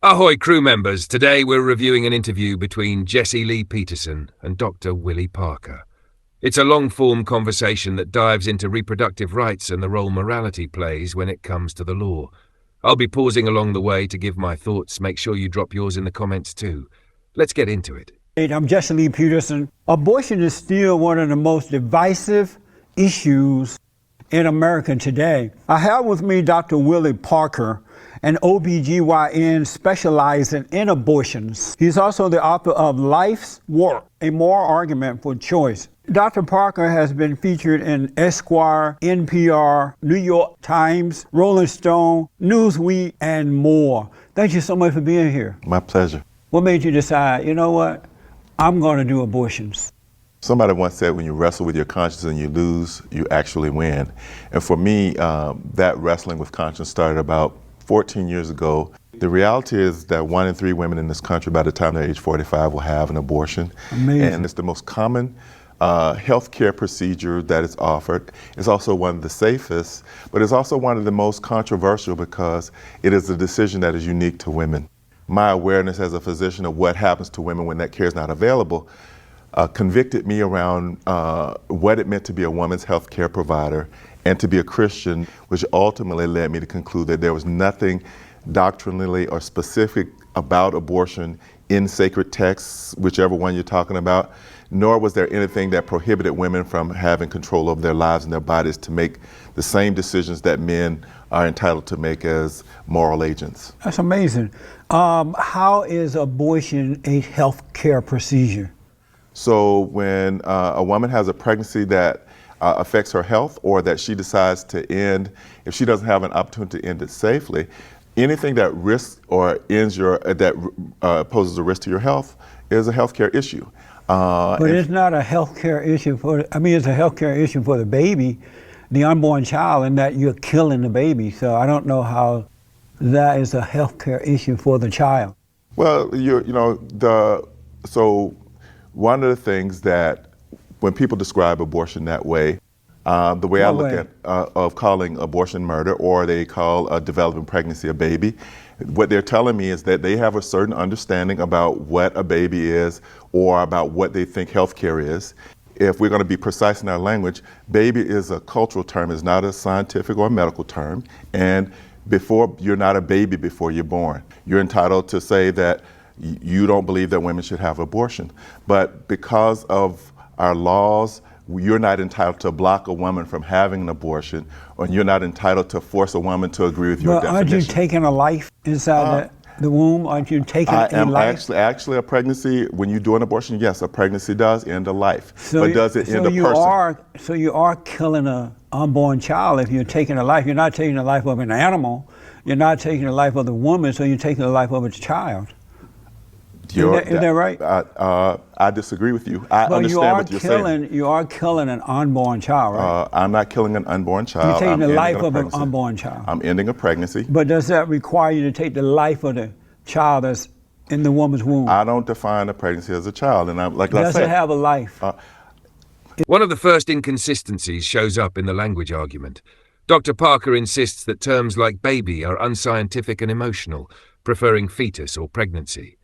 Ahoy crew members, today we're reviewing an interview between Jessie Lee Peterson and Dr. Willie Parker. It's a long-form conversation that dives into reproductive rights and the role morality plays when it comes to the law. I'll be pausing along the way to give my thoughts. Make sure you drop yours in the comments too. Let's get into it. I'm Jessie Lee Peterson. Abortion is still one of the most divisive issues in America today. I have with me Dr. Willie Parker, an OBGYN specializing in abortions. He's also the author of Life's Work, a moral argument for choice. Dr. Parker has been featured in Esquire, NPR, New York Times, Rolling Stone, Newsweek, and more. Thank you so much for being here. My pleasure. What made you decide, you know what, I'm going to do abortions? Somebody once said when you wrestle with your conscience and you lose, you actually win. And for me, that wrestling with conscience started about 14 years ago. The reality is that 1 in 3 women in this country by the time they're age 45 will have an abortion. Amazing. And it's the most common health care procedure that is offered. It's also one of the safest, but it's also one of the most controversial because it is a decision that is unique to women. My awareness as a physician of what happens to women when that care is not available convicted me around what it meant to be a woman's health care provider and to be a Christian, which ultimately led me to conclude that there was nothing doctrinally or specific about abortion in sacred texts, whichever one you're talking about, nor was there anything that prohibited women from having control over their lives and their bodies to make the same decisions that men are entitled to make as moral agents. That's amazing. How is abortion a health care procedure? So when a woman has a pregnancy that affects her health or that she decides to end, if she doesn't have an opportunity to end it safely, anything that risks or ends poses a risk to your health is a healthcare issue. But it's not a healthcare issue it's a healthcare issue for the baby, the unborn child, and that you're killing the baby. So I don't know how that is a healthcare issue for the child. Well, so one of the things that when people describe abortion that way, the way I look at of calling abortion murder, or they call a developing pregnancy a baby, what they're telling me is that they have a certain understanding about what a baby is or about what they think healthcare is. If we're going to be precise in our language, baby is a cultural term, it's not a scientific or medical term. And you're not a baby before you're born. You're entitled to say that you don't believe that women should have abortion. But because of our laws, you're not entitled to block a woman from having an abortion, or you're not entitled to force a woman to agree with your definition. Aren't you taking a life inside the womb? Aren't you taking a life? Actually, a pregnancy, when you do an abortion, yes, a pregnancy does end a life. But does it end a person? So you are killing an unborn child if you're taking a life. You're not taking the life of an animal. You're not taking the life of the woman, so you're taking the life of a child. Is that right? I disagree with you. I understand what you're saying. You are killing an unborn child, right? I'm not killing an unborn child. You're taking the life of an unborn child. I'm ending a pregnancy. But does that require you to take the life of the child that's in the woman's womb? I don't define a pregnancy as a child, and does it have a life? One of the first inconsistencies shows up in the language argument. Dr. Parker insists that terms like baby are unscientific and emotional, preferring fetus or pregnancy.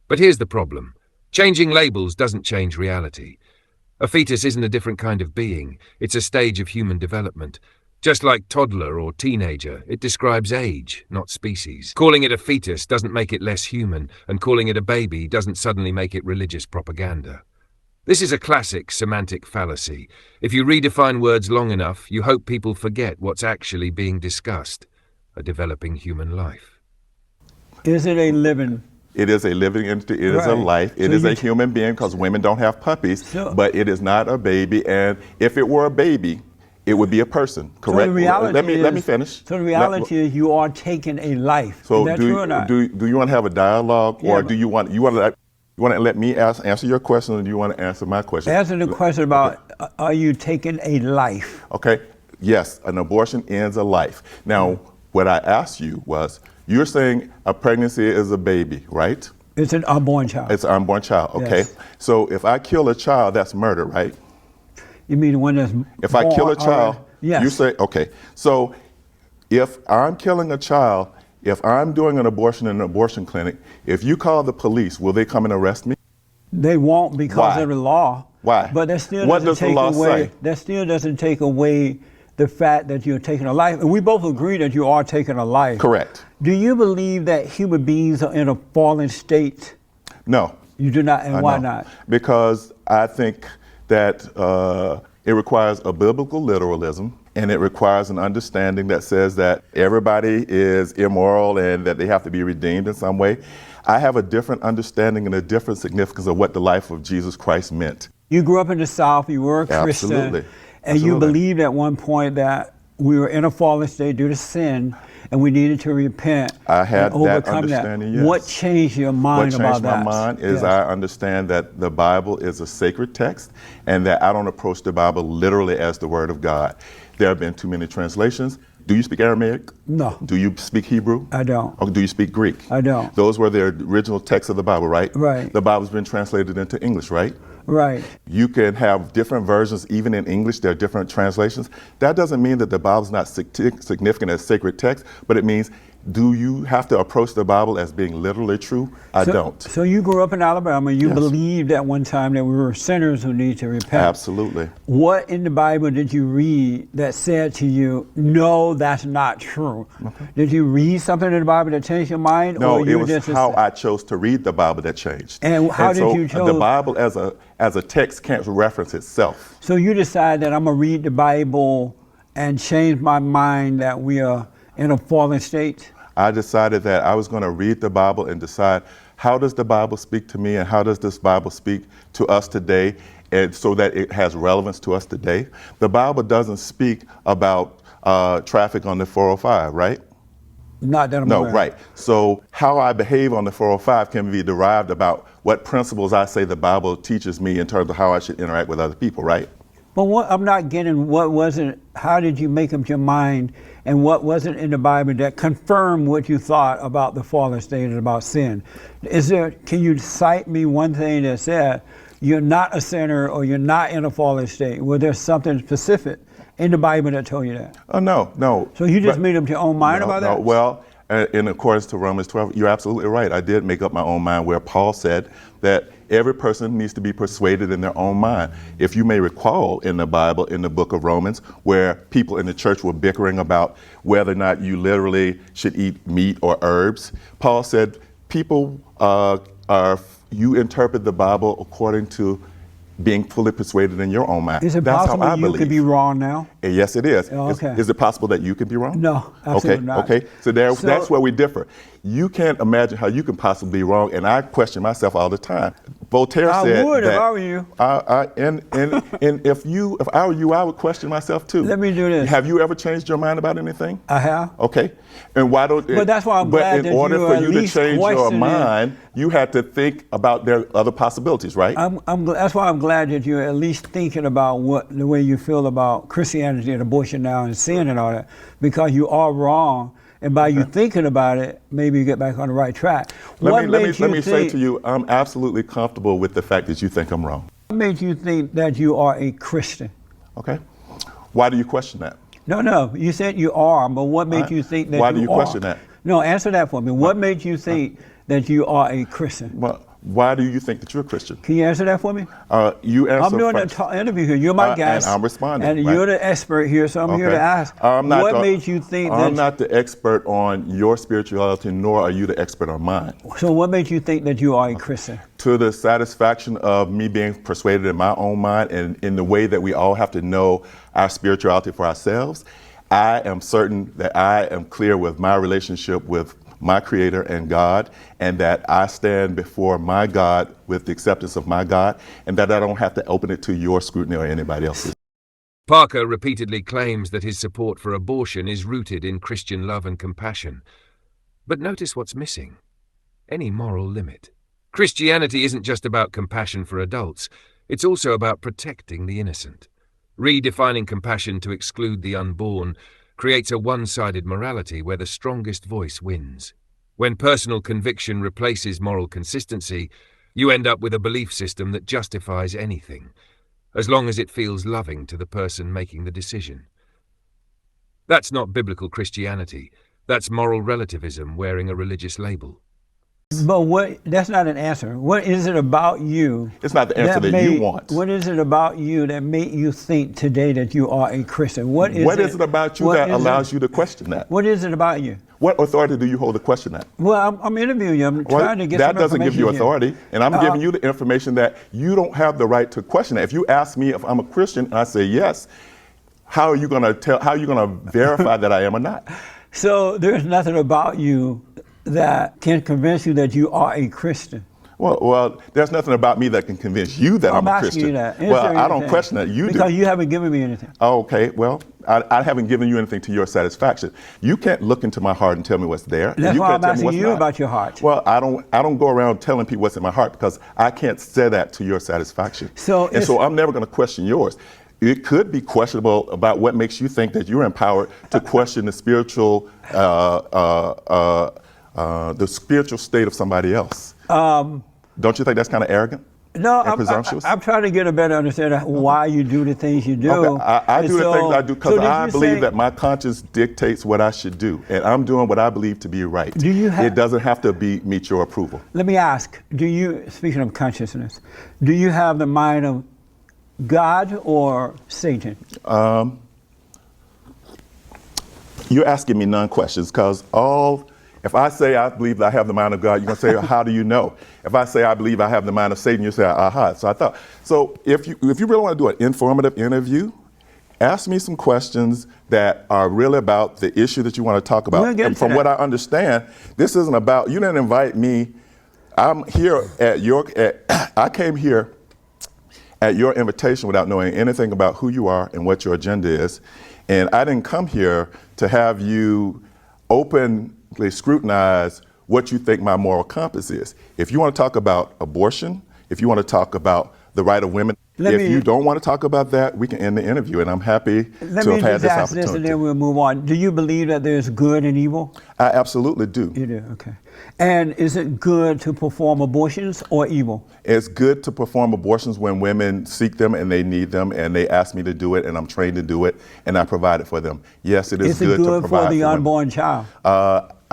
But here's the problem. Changing labels doesn't change reality. A fetus isn't a different kind of being. It's a stage of human development. Just like toddler or teenager, it describes age, not species. Calling it a fetus doesn't make it less human, and calling it a baby doesn't suddenly make it religious propaganda. This is a classic semantic fallacy. If you redefine words long enough, you hope people forget what's actually being discussed: a developing human life. Is it a living? It is a living entity, it is a life, it is a human being, because women don't have puppies, but it is not a baby. And if it were a baby, it would be a person, correct? So let me finish. So the reality is you are taking a life. So is that true or not? Do you want to have a dialogue, or do you want to let me answer your question, or do you want to answer my question? Answer the question about are you taking a life? Okay, yes, an abortion ends a life. Now, what I asked you was, you're saying a pregnancy is a baby, right? It's an unborn child. It's an unborn child, okay. Yes. So if I kill a child, that's murder, right? You mean the one that's If I kill a child, yes. you say, okay. So if I'm killing a child If I'm doing an abortion in an abortion clinic, if you call the police, will they come and arrest me? They won't because Why? of the law. Why? But that still What doesn't does the take law away. say? That still doesn't take away the fact that you're taking a life. And we both agree that you are taking a life. Correct. Do you believe that human beings are in a fallen state? No. You do not, and I why know. not? Because I think that it requires a biblical literalism, and it requires an understanding that says that everybody is immoral and that they have to be redeemed in some way. I have a different understanding and a different significance of what the life of Jesus Christ meant. You grew up in the South, you were a Christian, Absolutely. and you Absolutely. believed at one point that we were in a fallen state due to sin, and we needed to repent I had and that overcome understanding, that. yes. What changed your mind What about changed my that? mind is Yes. I understand that the Bible is a sacred text and that I don't approach the Bible literally as the Word of God. There have been too many translations. Do you speak Aramaic? No. Do you speak Hebrew? I don't. Or do you speak Greek? I don't. Those were the original texts of the Bible, right? Right. The Bible's been translated into English, right? Right. You can have different versions, even in English, there are different translations. That doesn't mean that the Bible's not significant as sacred text, but it means, do you have to approach the Bible as being literally true? I don't. So you grew up in Alabama. You Yes. believed at one time that we were sinners who need to repent. Absolutely. What in the Bible did you read that said to you, no, that's not true? Okay. Did you read something in the Bible that changed your mind? No, or you it was just how I chose to read the Bible that changed. And how did so you The chose- Bible as a text can't reference itself. So you decided that I'm going to read the Bible and change my mind that we are in a fallen state? I decided that I was going to read the Bible and decide, how does the Bible speak to me and how does this Bible speak to us today, and so that it has relevance to us today. The Bible doesn't speak about traffic on the 405, right? Not that I'm No, aware. right. So how I behave on the 405 can be derived about what principles I say the Bible teaches me in terms of how I should interact with other people, right? But what I'm not getting, what wasn't, how did you make up your mind, and what wasn't in the Bible that confirmed what you thought about the fallen state and about sin? Can you cite me one thing that said you're not a sinner or you're not in a fallen state? Was there something specific in the Bible that told you that? Oh, no. So you just made up your own mind about that? Well, in accordance to Romans 12, you're absolutely right. I did make up my own mind, where Paul said that every person needs to be persuaded in their own mind. If you may recall in the Bible, in the book of Romans, where people in the church were bickering about whether or not you literally should eat meat or herbs, Paul said, people you interpret the Bible according to being fully persuaded in your own mind. Is it That's how I possible you believe. could be wrong now? Yes, it is. Oh, okay. Is it possible that you could be wrong? No, absolutely not. Okay. So that's where we differ. You can't imagine how you can possibly be wrong, and I question myself all the time. Voltaire said I would that. if I were you. And if I were you, I would question myself too. Let me do this. Have you ever changed your mind about anything? I have. Okay. And why don't? But that's why I'm glad But that in order you for at you to least change your question it. mind, you had to think about their other possibilities, right? That's why I'm glad that you're at least thinking about the way you feel about Christianity and abortion now and sin and all that, because you are wrong. And by you thinking about it, maybe you get back on the right track. Let me say to you, I'm absolutely comfortable with the fact that you think I'm wrong. What made you think that you are a Christian? Okay. Why do you question that? No, you said you are, but what made you think that you are? Why do you question that? No, answer that for me. What made you think that you are a Christian? Well, why do you think that you're a Christian? Can you answer that for me? You answer I'm doing first. an interview here. You're my guest. And I'm responding. And right? you're the expert here, so I'm here to ask. What made you think that... I'm not the expert on your spirituality, nor are you the expert on mine. So what made you think that you are a Christian? To the satisfaction of me being persuaded in my own mind, and in the way that we all have to know our spirituality for ourselves, I am certain that I am clear with my relationship with my Creator and God, and that I stand before my God with the acceptance of my God, and that I don't have to open it to your scrutiny or anybody else's. Parker repeatedly claims that his support for abortion is rooted in Christian love and compassion. But notice what's missing: any moral limit. Christianity isn't just about compassion for adults, it's also about protecting the innocent. Redefining compassion to exclude the unborn creates a one-sided morality where the strongest voice wins. When personal conviction replaces moral consistency, you end up with a belief system that justifies anything, as long as it feels loving to the person making the decision. That's not biblical Christianity. That's moral relativism wearing a religious label. But that's not an answer. What is it about you? It's not the answer that you want. What is it about you that made you think today that you are a Christian? What is it about you that allows you to question that? What is it about you? What authority do you hold to question that? Well, I'm interviewing you. I'm trying to get some information. That doesn't give you here. authority, and I'm giving you the information that you don't have the right to question that. If you ask me if I'm a Christian and I say yes, how are you going to verify that I am or not? So there's nothing about you that can convince you that you are a Christian. Well, there's nothing about me that can convince you that I'm a Christian. You that. Well, I don't question that. You do. Because you haven't given me anything. Oh, okay. Well, I haven't given you anything to your satisfaction. You can't look into my heart and tell me what's there. That's you why can't I'm asking you not. about your heart. Well, I don't go around telling people what's in my heart because I can't say that to your satisfaction. So I'm never going to question yours. It could be questionable about what makes you think that you're empowered to question the spiritual state of somebody else. Don't you think that's kind of arrogant? No, and presumptuous? I'm trying to get a better understanding of why you do the things you do. Okay, I do the things I do because I believe that my conscience dictates what I should do, and I'm doing what I believe to be right. It doesn't have to meet your approval. Let me ask, speaking of consciousness, do you have the mind of God or Satan? You're asking me non-questions because if I say I believe that I have the mind of God, you're going to say, how do you know? If I say I believe I have the mind of Satan, you say, aha. So if you really want to do an informative interview, ask me some questions that are really about the issue that you want to talk about. And from what I understand, this isn't about, you didn't invite me. I'm here I came here at your invitation without knowing anything about who you are and what your agenda is. And I didn't come here to have you openly scrutinize what you think my moral compass is. If you want to talk about abortion, if you want to talk about the right of women, if you don't want to talk about that, we can end the interview, and I'm happy to have had this opportunity. Let me just ask this and then we'll move on. Do you believe that there's good and evil? I absolutely do. You do, okay. And is it good to perform abortions or evil? It's good to perform abortions when women seek them and they need them and they ask me to do it and I'm trained to do it and I provide it for them. Yes, it is good to provide for the unborn child?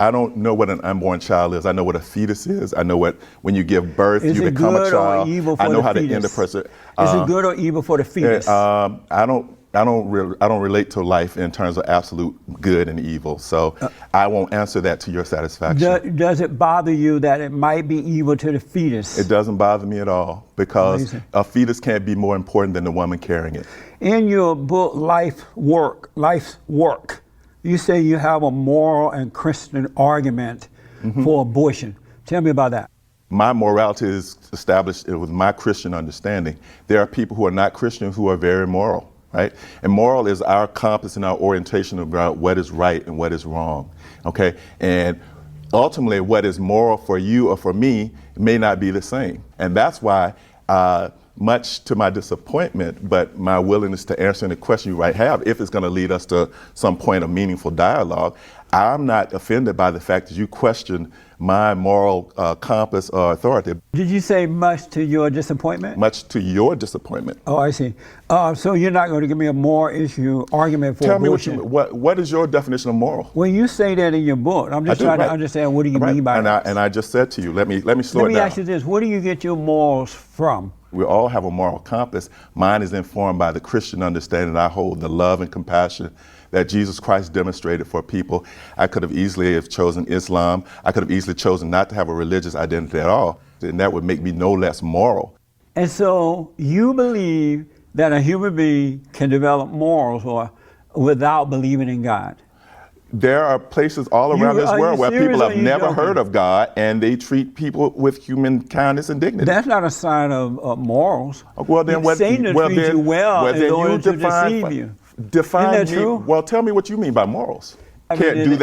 I don't know what an unborn child is. I know what a fetus is. I know when you give birth, you become a child. Is it good or evil for I know the how fetus? to end a person. Is it good or evil for the fetus? I don't relate to life in terms of absolute good and evil. So I won't answer that to your satisfaction. Does it bother you that it might be evil to the fetus? It doesn't bother me at all because a fetus can't be more important than the woman carrying it. In your book, Life's Work, you say you have a moral and Christian argument for abortion. Tell me about that. My morality is established with my Christian understanding. There are people who are not Christian who are very moral, right? And moral is our compass and our orientation about what is right and what is wrong, okay? And ultimately, what is moral for you or for me may not be the same. And that's why, much to my disappointment, but my willingness to answer any question you might have, if it's going to lead us to some point of meaningful dialogue, I'm not offended by the fact that you question my moral compass or authority. Did you say much to your disappointment? Much to your disappointment. Oh, I see. So you're not going to give me a moral issue argument for abortion? Tell me what is your definition of moral? Well, you say that in your book. I'm just trying to understand what do you mean by that. And I just said to you, let me slow it down. Let me ask you this. Where do you get your morals from? We all have a moral compass. Mine is informed by the Christian understanding that I hold, the love and compassion that Jesus Christ demonstrated for people. I could have easily have chosen Islam. I could have easily chosen not to have a religious identity at all. And that would make me no less moral. And so you believe that a human being can develop morals without believing in God? There are places all around this world where people have never heard of God and they treat people with human kindness and dignity. That's not a sign of morals. Well, then Satan treats you well in order to deceive you. Define Isn't that me. true? Well, tell me what you mean by morals. You can't do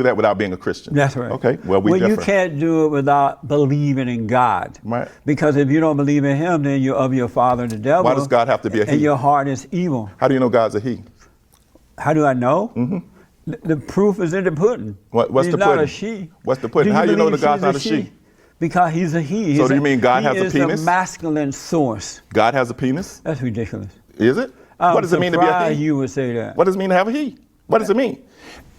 that without being a Christian. That's right. Okay. Well, you can't do it without believing in God. Right. Because if you don't believe in Him, then you're of your father, the devil. Why does God have to be a he? And your heart is evil. How do you know God's a he? How do I know? The proof is in the pudding. What's He's the not pudding? a she. What's the pudding? How do you know that God's not a she? Because He's a he. So do you mean God has a penis? He is a masculine source. God has a penis? That's ridiculous. Is it? What does it mean to be a he? You would say that. What does it mean to have a he? What does it mean?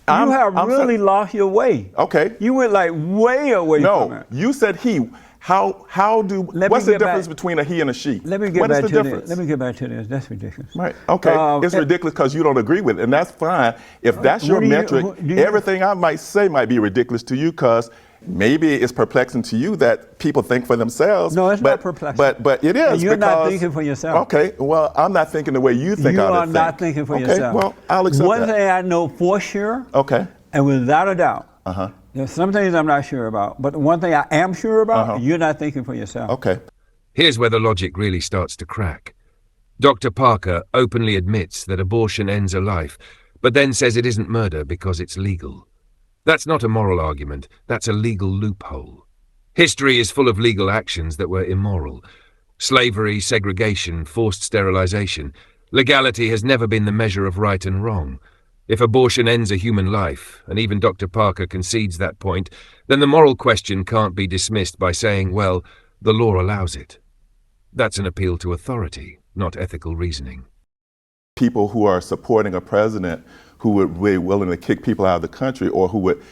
You have I'm really lost your way. Okay. You went like way away from No, it. you said he. What's the difference between a he and a she? Let me get What is back the to difference? this. Let me get back to this. That's ridiculous. Right. Okay. It's ridiculous because you don't agree with it, and that's fine. If that's your metric, everything I might say might be ridiculous to you because maybe it's perplexing to you that people think for themselves. No, it's not perplexing. But it is. And you're not thinking for yourself. Okay. Well, I'm not thinking the way you think. You I are think. not thinking for yourself. Okay. Well, I'll accept One that. thing I know for sure. Okay. And without a doubt. Uh-huh. There's some things I'm not sure about, but one thing I am sure about, you're not thinking for yourself. Okay. Here's where the logic really starts to crack. Dr. Parker openly admits that abortion ends a life, but then says it isn't murder because it's legal. That's not a moral argument, that's a legal loophole. History is full of legal actions that were immoral. Slavery, segregation, forced sterilization. Legality has never been the measure of right and wrong. If abortion ends a human life, and even Dr. Parker concedes that point, then the moral question can't be dismissed by saying, well, the law allows it. That's an appeal to authority, not ethical reasoning. People who are supporting a president who would be willing to kick people out of the country or who would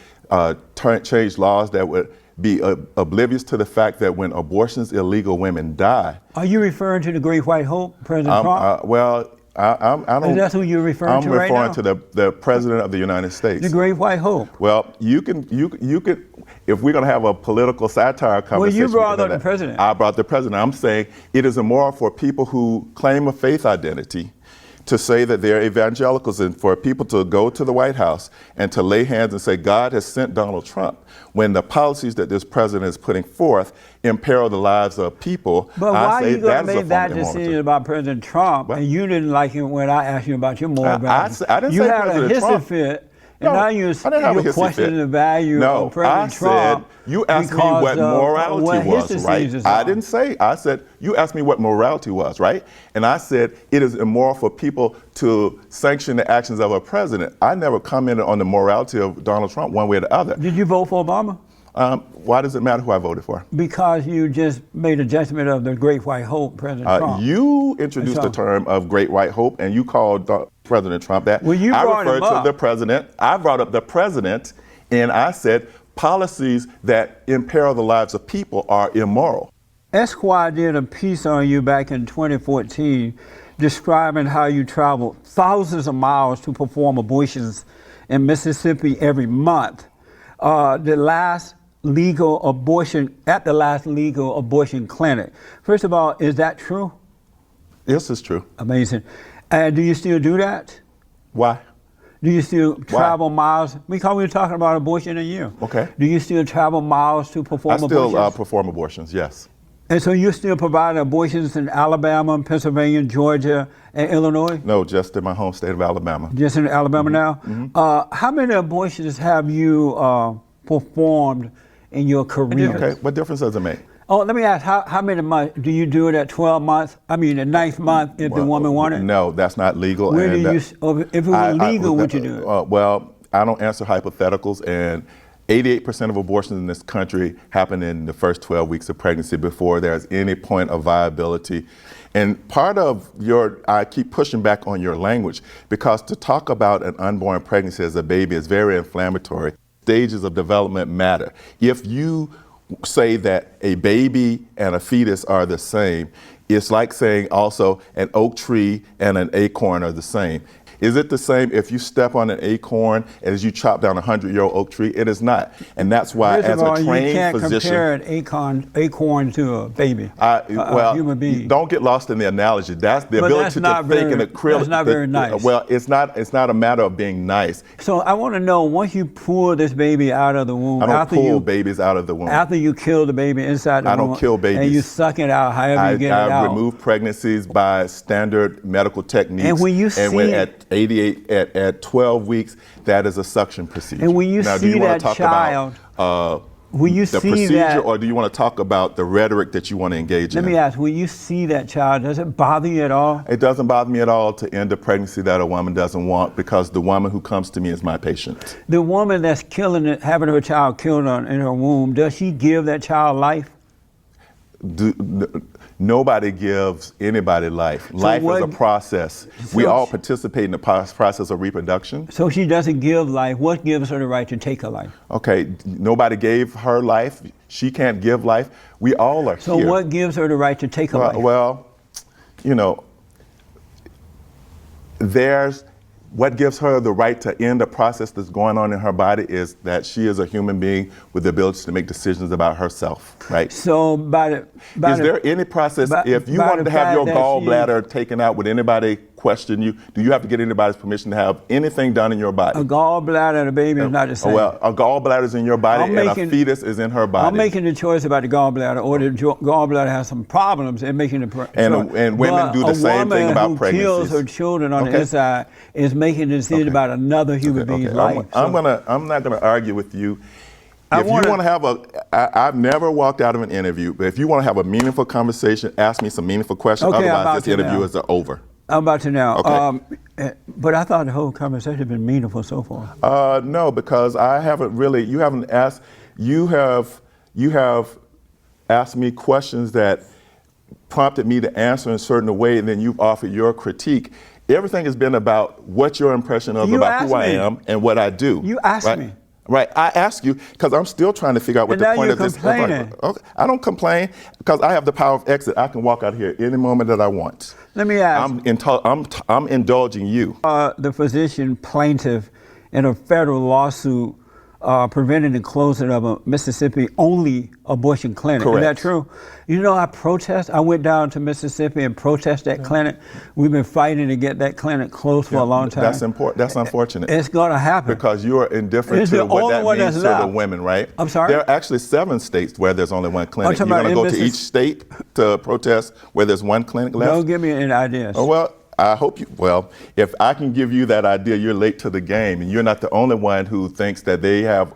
change laws that would be oblivious to the fact that when abortion's illegal, women die. Are you referring to the Great White Hope, President Trump? I don't. Is that who you're referring to right now? I'm referring to the President of the United States. The Great White Hope. Well, you can, if we're going to have a political satire conversation. Well, you brought up the president. I brought the president. I'm saying it is immoral for people who claim a faith identity to say that they're evangelicals and for people to go to the White House and to lay hands and say God has sent Donald Trump when the policies that this president is putting forth imperil the lives of people. But why are you going to make that decision about President Trump and you didn't like it when I asked you about your moral values? I didn't you say had President a hissy Trump. fit. And now you're questioning the value of President Trump. You asked me what morality was, right? I didn't say. I said, you asked me what morality was, right? And I said, it is immoral for people to sanction the actions of a president. I never commented on the morality of Donald Trump one way or the other. Did you vote for Obama? Why does it matter who I voted for? Because you just made a judgment of the Great White Hope, President Trump. You introduced the term of Great White Hope, and you called President Trump that. Well, you brought him up. I referred to the president. I brought up the president, and I said policies that imperil the lives of people are immoral. Esquire did a piece on you back in 2014 describing how you traveled thousands of miles to perform abortions in Mississippi every month. The last legal abortion clinic. First of all, is that true? Yes, it's true. Amazing. And do you still do that? Why? Do you still travel miles? Because we were talking about abortion a year. Okay. Do you still travel miles to perform abortions? I still perform abortions, yes. And so you're still providing abortions in Alabama, Pennsylvania, Georgia, and Illinois? No, just in my home state of Alabama. Just in Alabama now? Mm-hmm. How many abortions have you performed in your career? Okay, what difference does it make? Oh, let me ask, how many months? Do you do it at 12 months? I mean, the 9th month if the woman wanted? No, that's not legal. Where do you, if it was legal, would you do it? Well, I don't answer hypotheticals, and 88% of abortions in this country happen in the first 12 weeks of pregnancy before there's any point of viability. And part of I keep pushing back on your language because to talk about an unborn pregnancy as a baby is very inflammatory. Stages of development matter. If you say that a baby and a fetus are the same, it's like saying also an oak tree and an acorn are the same. Is it the same if you step on an acorn as you chop down a 100-year-old oak tree? It is not. And that's why as a trained physician— you can't compare an acorn to a baby, a human being. Don't get lost in the analogy. That's the ability to think in acrylic. That's not very nice. Well, it's not a matter of being nice. So I want to know, once you pull this baby out of the womb— I don't pull bababies out of the womb. After you kill the baby inside the womb— I don't kill babies. And you suck it out however you get it out. I remove pregnancies by standard medical techniques. And when you at 12 weeks, that is a suction procedure. And when you now, see do you that talk child, about when you the see procedure, that, or do you want to talk about the rhetoric that you want to engage in? Let me ask, when you see that child, does it bother you at all? It doesn't bother me at all to end a pregnancy that a woman doesn't want, because the woman who comes to me is my patient. The woman that's having her child killed in her womb, does she give that child life? Nobody gives anybody life. Life is a process. We all participate in the process of reproduction. So she doesn't give life. What gives her the right to take her life? Okay, nobody gave her life. She can't give life. We all are here. So what gives her the right to take her life? Well, you know, what gives her the right to end a process that's going on in her body is that she is a human being with the ability to make decisions about herself, right? So is there any process, if you wanted to have your gallbladder taken out, would anybody question you? Do you have to get anybody's permission to have anything done in your body? A gallbladder and a baby is not the same. Well, a gallbladder is in your body and a fetus is in her body. I'm making the choice about the gallbladder, or the gallbladder has some problems in making the choice. And women do the same thing about pregnancies. A woman who kills her children on the inside is making a decision about another human being's life. I'm not gonna argue with you. If you want to have I've never walked out of an interview, but if you want to have a meaningful conversation, ask me some meaningful questions. Otherwise, this interview is over. I'm about to now. Okay. But I thought the whole conversation had been meaningful so far. No, because you have asked me questions that prompted me to answer in a certain way, and then you've offered your critique. Everything has been about what your impression of about who I am and what I do. You asked me. Right, I ask you because I'm still trying to figure out what the point of this is. Okay. I don't complain because I have the power of exit. I can walk out here any moment that I want. Let me ask. I'm indulging you. The physician plaintiff in a federal lawsuit preventing the closing of a Mississippi-only abortion clinic. Correct. Is that true? You know, I went down to Mississippi and protested that clinic. We've been fighting to get that clinic closed for a long time. That's important. That's unfortunate. It's going to happen. Because you are indifferent to what that means to the women, right? I'm sorry? There are actually 7 states where there's only one clinic. You're going to go to each state to protest where there's one clinic left? Don't give me any ideas. Oh, well, I hope if I can give you that idea, you're late to the game, and you're not the only one who thinks that they have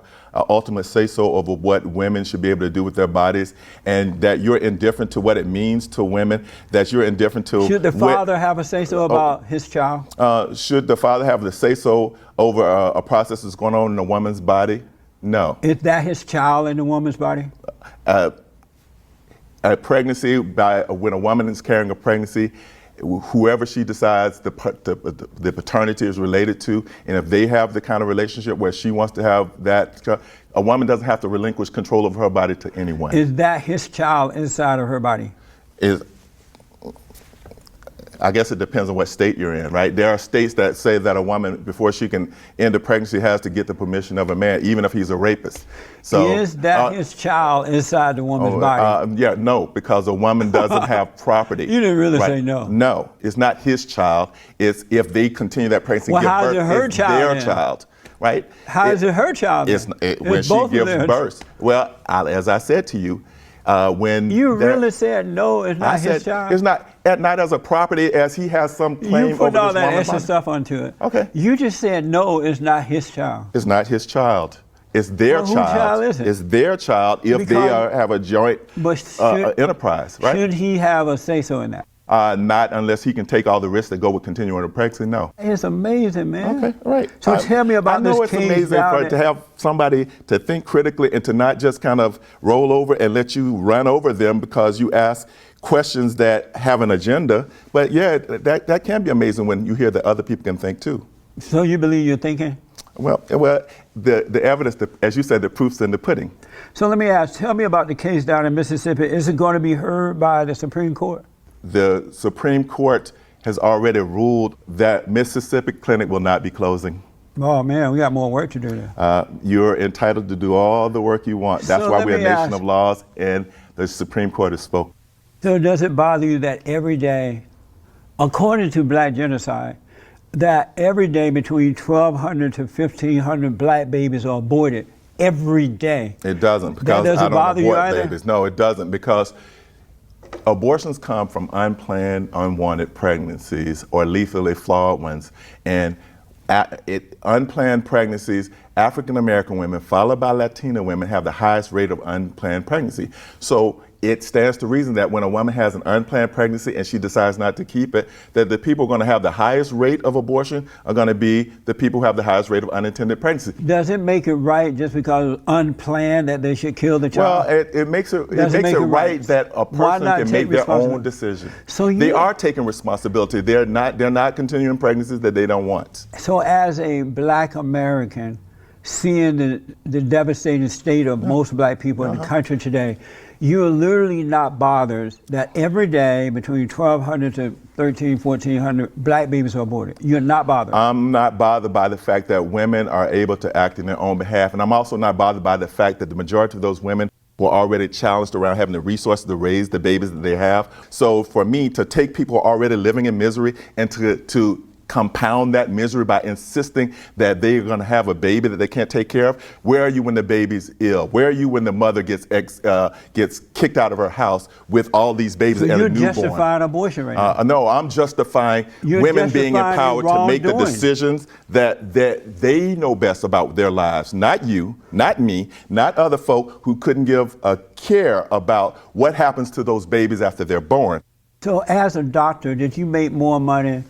ultimate say-so over what women should be able to do with their bodies, and that you're indifferent to what it means to women, that you're indifferent to... Should the father have a say-so about his child? Should the father have the say-so over a process that's going on in a woman's body? No. Is that his child in the woman's body? A pregnancy, when a woman is carrying a pregnancy, whoever she decides the paternity is related to, and if they have the kind of relationship where she wants to have that, a woman doesn't have to relinquish control of her body to anyone. Is that his child inside of her body? I guess it depends on what state you're in, right? There are states that say that a woman, before she can end a pregnancy, has to get the permission of a man, even if he's a rapist. So, is that his child inside the woman's body? Yeah, no, because a woman doesn't have property. You didn't really say no. No, it's not his child. It's if they continue that pregnancy and give birth, it's their child, right? How is it her child? When she gives birth. Well, as I said to you, when you really said no, it's not his child. It's not as a property as he has some claim over this woman's body. You put all that extra stuff onto it. Okay. You just said no, it's not his child. It's not his child. It's their child. Whose child is it? It's their child if they have a joint enterprise, right? Should he have a say-so in that? Not unless he can take all the risks that go with continuing the pregnancy, no. It's amazing, man. Okay, right. So tell me about this case. I know it's amazing to have somebody to think critically and to not just kind of roll over and let you run over them because you ask questions that have an agenda. But yeah, that can be amazing when you hear that other people can think too. So you believe you're thinking? Well, the evidence, as you said, the proof's in the pudding. So let me ask, tell me about the case down in Mississippi. Is it going to be heard by the Supreme Court? The Supreme Court has already ruled that Mississippi clinic will not be closing. Oh man, we got more work to do there. You're entitled to do all the work you want. That's why we're a nation of laws, and the Supreme Court has spoken. So does it bother you that every day, according to Black Genocide, that every day between 1,200 to 1,500 black babies are aborted every day? It doesn't, because I don't abort babies. No, it doesn't, because abortions come from unplanned, unwanted pregnancies or lethally flawed ones. And unplanned pregnancies, African American women, followed by Latina women, have the highest rate of unplanned pregnancy. So it stands to reason that when a woman has an unplanned pregnancy and she decides not to keep it, that the people going to have the highest rate of abortion are going to be the people who have the highest rate of unintended pregnancy. Does it make it right just because it's unplanned that they should kill the child? Well, it makes it right that a person can make their own decision. So they are taking responsibility. They're not continuing pregnancies that they don't want. So as a black American, seeing the devastating state of most black people in the country today, you're literally not bothered that every day between 1,200 to 1,300, 1,400 black babies are aborted. You're not bothered. I'm not bothered by the fact that women are able to act in their own behalf. And I'm also not bothered by the fact that the majority of those women were already challenged around having the resources to raise the babies that they have. So for me to take people already living in misery and to compound that misery by insisting that they're going to have a baby that they can't take care of. Where are you when the baby's ill? Where are you when the mother gets kicked out of her house with all these babies and a newborn? You're justifying abortion right now. No, I'm justifying women being empowered to make the decisions that they know best about their lives. Not you, not me, not other folk who couldn't give a care about what happens to those babies after they're born. So as a doctor, did you make more money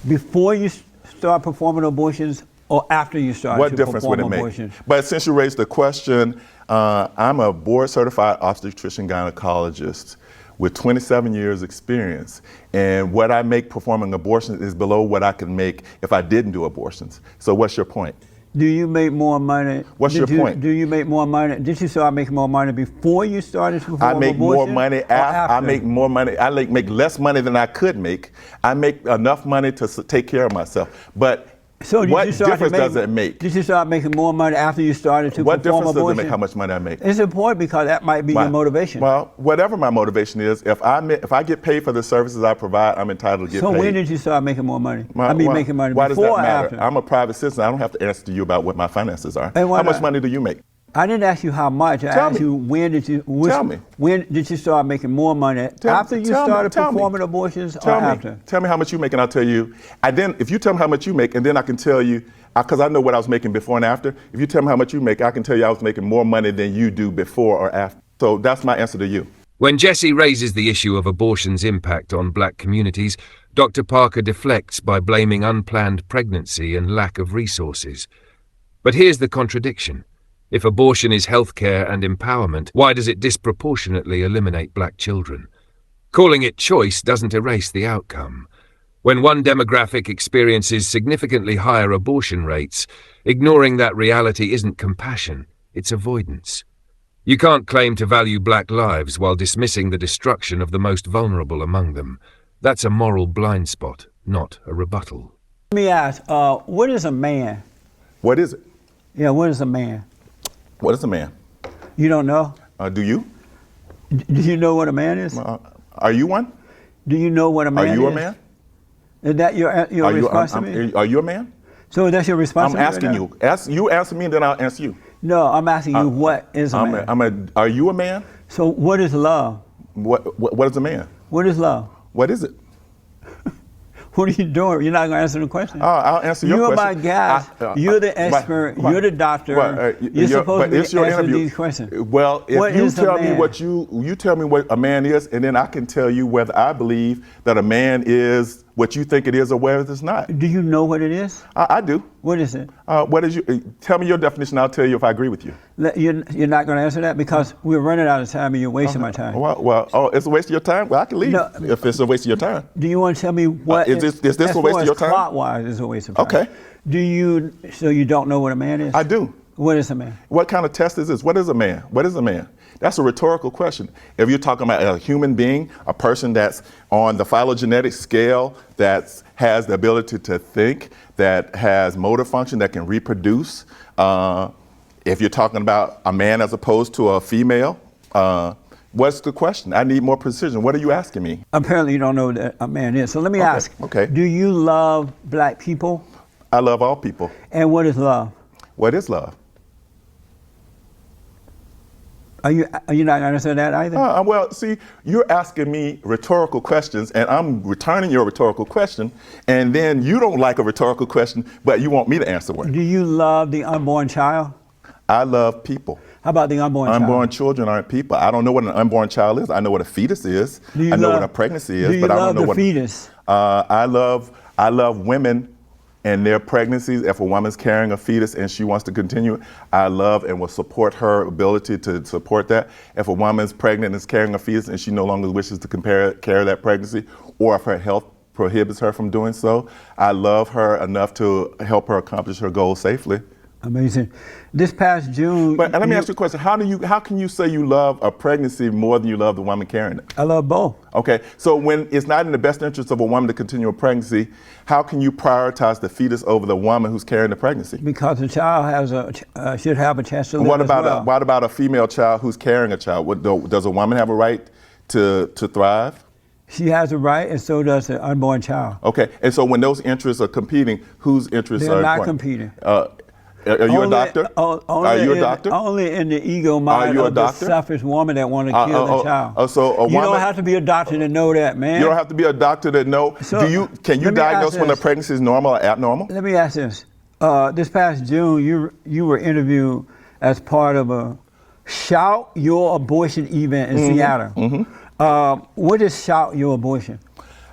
before you start performing abortions or after you start what to difference would perform it abortions? make? But since you raised the question, I'm a board certified obstetrician gynecologist with 27 years experience. And what I make performing abortions is below what I could make if I didn't do abortions. So what's your point? Do you make more money? What's your point? Do you make more money? Did you start making more money before you started to perform abortion? I make more money after. I make more money. I make less money than I could make. I make enough money to take care of myself. But so what difference does it make? Did you start making more money after you started to perform abortion? What difference does it make how much money I make? It's important because that might be your motivation. Well, whatever my motivation is, if I get paid for the services I provide, I'm entitled to get paid. So when did you start making more money? Making money why before does that matter? After? I'm a private citizen. I don't have to answer to you about what my finances are. How much money do you make? I didn't ask you how much. I asked you when did you when did you start making more money? After you started performing abortions or after? Tell me how much you make and I'll tell you. If you tell me how much you make and then I can tell you, because I know what I was making before and after. If you tell me how much you make, I can tell you I was making more money than you do before or after. So that's my answer to you. When Jesse raises the issue of abortion's impact on black communities, Dr. Parker deflects by blaming unplanned pregnancy and lack of resources. But here's the contradiction. If abortion is healthcare and empowerment, why does it disproportionately eliminate black children? Calling it choice doesn't erase the outcome. When one demographic experiences significantly higher abortion rates, ignoring that reality isn't compassion, it's avoidance. You can't claim to value black lives while dismissing the destruction of the most vulnerable among them. That's a moral blind spot, not a rebuttal. Let me ask, what is a man? What is it? Yeah, what is a man? What is a man? You don't know? Do you? Do you know what a man is? Are you one? Do you know what a man is? Are you a man? Is that your response to me? Are you a man? So that's your response to me? I'm asking you. You answer me and then I'll answer you. No, I'm asking you what is a man? Are you a man? So what is love? What is a man? What is love? What is it? What are you doing? You're not going to answer the question. I'll answer your question. You're my guest. You're the expert. You're the doctor. You're supposed to be answering these questions. Well, if you tell me what you tell me what a man is, and then I can tell you whether I believe that a man is what you think it is or whether it's not. Do you know what it is? I do. What is it? What is tell me your definition. I'll tell you if I agree with you. You're not going to answer that because we're running out of time and you're wasting my time. It's a waste of your time. Well, I can leave if it's a waste of your time. Do you want to tell me what is this a waste of your time? Plot-wise, is a waste of time. Okay. So you don't know what a man is? I do. What is a man? What kind of test is this? What is a man? What is a man? That's a rhetorical question. If you're talking about a human being, a person that's on the phylogenetic scale, that has the ability to think, that has motor function, that can reproduce, if you're talking about a man as opposed to a female, what's the question? I need more precision. What are you asking me? Apparently you don't know what a man is. So let me ask, Okay. Do you love black people? I love all people. And what is love? What is love? Are you not going to answer that either? Well, see, you're asking me rhetorical questions, and I'm returning your rhetorical question, and then you don't like a rhetorical question, but you want me to answer one. Do you love the unborn child? I love people. How about the unborn child? Unborn children aren't people. I don't know what an unborn child is. I know what a fetus is. I know what a pregnancy is, but I don't know what. Do you love the fetus? I love women and their pregnancies. If a woman's carrying a fetus and she wants to continue, I love and will support her ability to support that. If a woman's pregnant and is carrying a fetus and she no longer wishes to carry that pregnancy, or if her health prohibits her from doing so, I love her enough to help her accomplish her goals safely. Amazing. This past June. But let me ask you a question. How can you say you love a pregnancy more than you love the woman carrying it? I love both. Okay, so when it's not in the best interest of a woman to continue a pregnancy, how can you prioritize the fetus over the woman who's carrying the pregnancy? Because the child should have a chance to live. What about as well. what about a female child who's carrying a child? Does a woman have a right to thrive? She has a right, and so does the unborn child. Okay, and so when those interests are competing, whose interests They're are not important? competing. Are you a doctor? Are you a doctor? Only in the ego mind of the selfish woman that want to kill the child. You don't have to be a doctor to know that, man. You don't have to be a doctor to know. So, can you diagnose when a pregnancy is normal or abnormal? Let me ask this. This past June, you were interviewed as part of a Shout Your Abortion event in Seattle. What is Shout Your Abortion?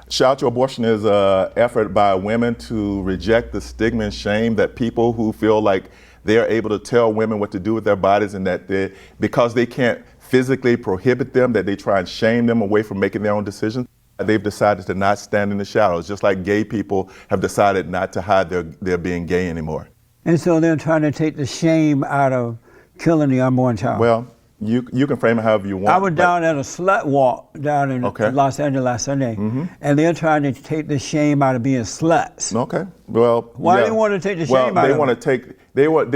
Shout Your Abortion is an effort by women to reject the stigma and shame that people who feel like they're able to tell women what to do with their bodies, and that because they can't physically prohibit them, that they try and shame them away from making their own decisions. They've decided to not stand in the shadows, just like gay people have decided not to hide their being gay anymore. And so they're trying to take the shame out of killing the unborn child. Well, you can frame it however you want. I was down at a slut walk down in Los Angeles last Sunday, and they're trying to take the shame out of being sluts. Okay. Well, why do they want to take the shame out of it? They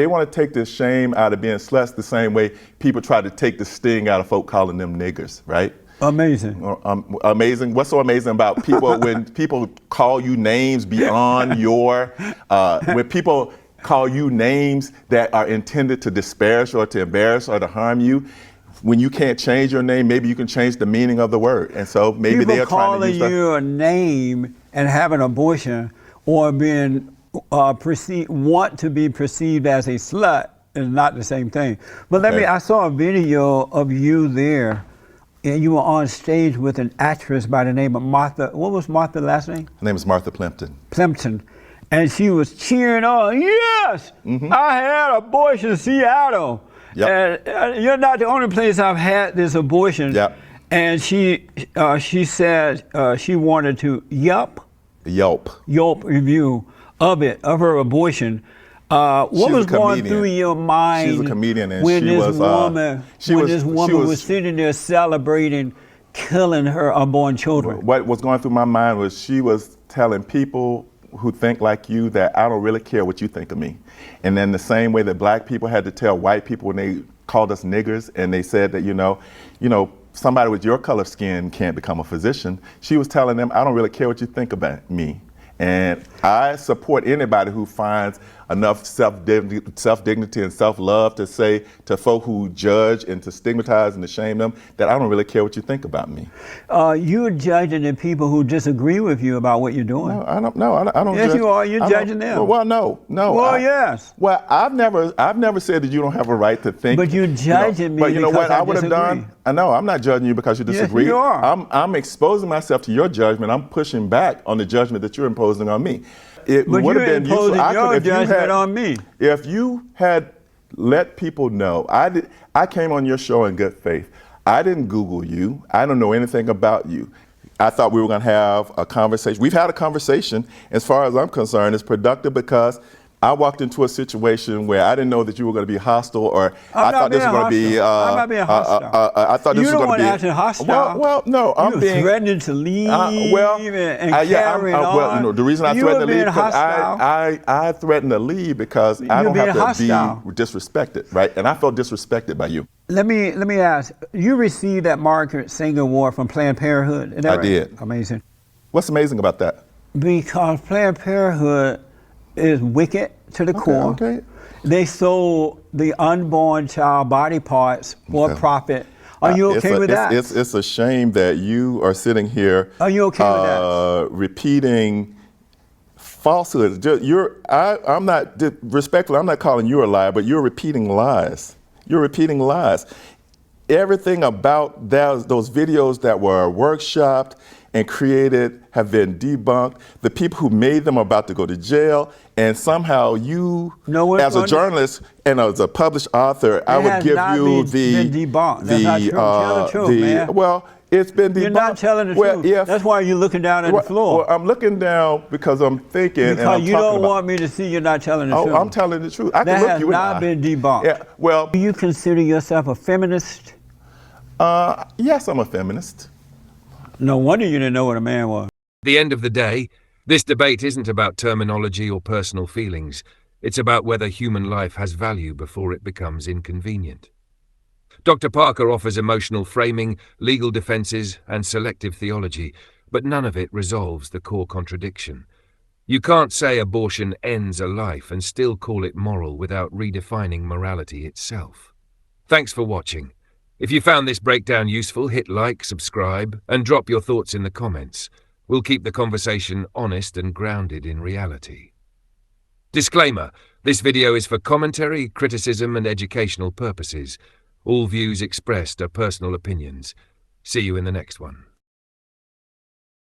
want to take the shame out of being sluts the same way people try to take the sting out of folk calling them niggers, right? Amazing. Amazing. What's so amazing about people when people call you names beyond your, when people call you names that are intended to disparage or to embarrass or to harm you? When you can't change your name, maybe you can change the meaning of the word. And so maybe they are trying to use that. People calling you a name and having an abortion or being want to be perceived as a slut is not the same thing. But I saw a video of you there, and you were on stage with an actress by the name of Martha. What was Martha's last name? Her name is Martha Plimpton. Plimpton. And she was cheering on, yes, I had abortion in Seattle. Yep. And you're not the only place I've had this abortion. Yep. And she said she wanted to Yelp review of her abortion. What was going through your mind? She's a comedian, and when this woman was sitting there celebrating killing her unborn children? What was going through my mind was she was telling people who think like you that I don't really care what you think of me. And then the same way that black people had to tell white people when they called us niggers and they said that, you know, somebody with your color skin can't become a physician, she was telling them, I don't really care what you think about me. And I support anybody who finds enough self-dignity and self-love to say to folk who judge and to stigmatize and to shame them that I don't really care what you think about me. You're judging the people who disagree with you about what you're doing. No, I don't yes, judge. You are. You're judging them. Well, no. Well, yes. Well, I've never said that you don't have a right to think. But you're judging me. But you know what I would have disagree. done? I know I'm not judging you because you disagree. Yes, you are. I'm exposing myself to your judgment. I'm pushing back on the judgment that you're imposing on me. It but would you're have been useful. imposing your judgment on me. If you had let people know, I came on your show in good faith. I didn't Google you. I don't know anything about you. I thought we were going to have a conversation. We've had a conversation. As far as I'm concerned, it's productive because I walked into a situation where I didn't know that you were going to be hostile, or I thought this was going to be. I'm not being hostile. I thought this was going to be. You don't want to hostile. Well, no, I'm being threatening to leave and carry on. Well, you know, the reason I threatened to leave because I threatened to leave because I don't have to be disrespected, right? And I felt disrespected by you. Let me ask. You received that Margaret Sanger Award from Planned Parenthood. Is that right? Did. Amazing. What's amazing about that? Because Planned Parenthood is wicked to the core. Okay. They sold the unborn child body parts for profit. Are you okay with that? It's a shame that you are sitting here. Are you okay with that? Repeating falsehoods. I'm not respectfully. I'm not calling you a liar, but you're repeating lies. You're repeating lies. Everything about those videos that were workshopped and created have been debunked. The people who made them are about to go to jail, and somehow you, as a journalist and as a published author, I would give you been debunked. That's not true. Tell the truth, man. Well, it's been debunked. You're not telling the truth. That's why you're looking down at the floor. Well, I'm looking down because I'm thinking, because you don't want me to see you're not telling the truth. Oh, I'm telling the truth. I can look you in the eye. That has not been debunked. Yeah, well, do you consider yourself a feminist? Yes, I'm a feminist. No wonder you didn't know what a man was. At the end of the day, this debate isn't about terminology or personal feelings. It's about whether human life has value before it becomes inconvenient. Dr. Parker offers emotional framing, legal defenses, and selective theology, but none of it resolves the core contradiction. You can't say abortion ends a life and still call it moral without redefining morality itself. Thanks for watching. If you found this breakdown useful, hit like, subscribe, and drop your thoughts in the comments. We'll keep the conversation honest and grounded in reality. Disclaimer: this video is for commentary, criticism, and educational purposes. All views expressed are personal opinions. See you in the next one.